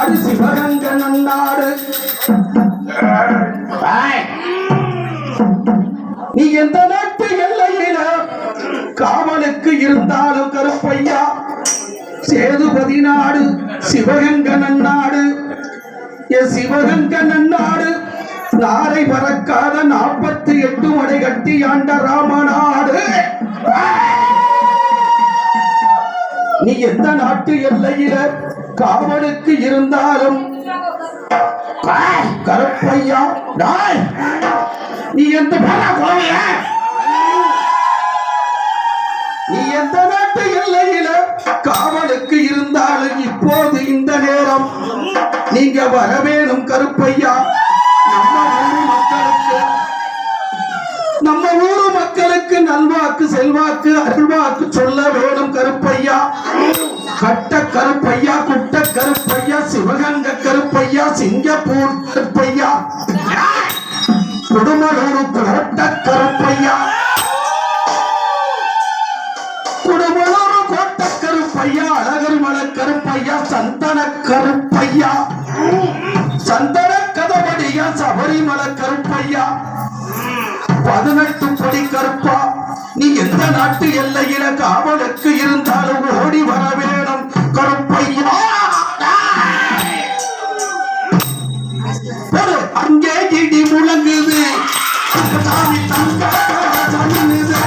நாடு சிவகங்க நன்னாடு. நீ எந்த நாட்டு எல்லையில காவலுக்கு இருந்தாலும் கருப்பையா, சேதுபதி நாடு சிவகங்க நன்னாடு. என் சிவகங்க நன்னாடு நாரை பறக்காத 48 மடை கட்டி ஆண்ட ராமநாடு. நீ எந்த நாட்டு எல்லையில காவலுக்கு இருந்தாலும் கருப்பையா, நீ எந்த நீ எந்த நாட்டு எல்லையில காவலுக்கு இருந்தாலும் இப்போது இந்த நேரம் நீங்க வரவேணும் கருப்பையா. நம்ம ஊரு மக்களுக்கு நல்வாக்கு செல்வாக்கு அருள்வாக்கு சொல்ல வேணும் கருப்பையா. கட்ட கருப்பையா, குட்ட கருப்பையா, சிவகங்க கருப்பையா, சிங்கப்பூர் கருப்பையா, குடும்பலூர் கோட்ட கருப்பையா, குடும்பலூர் கோட்ட கருப்பையா, அழகர் மலை கருப்பையா, சந்தன கருப்பையா, சந்தன கதவடியா, சபரிமலை கருப்பையா, 18 படி கருப்பா. நீ எந்த நாட்டு எல்லையில காவலுக்கு இருந்தாலும் ஓடி வர வேணும் கருப்பையா. அங்கே இடி முழங்குது, சாமி தங்க சொன்னுது.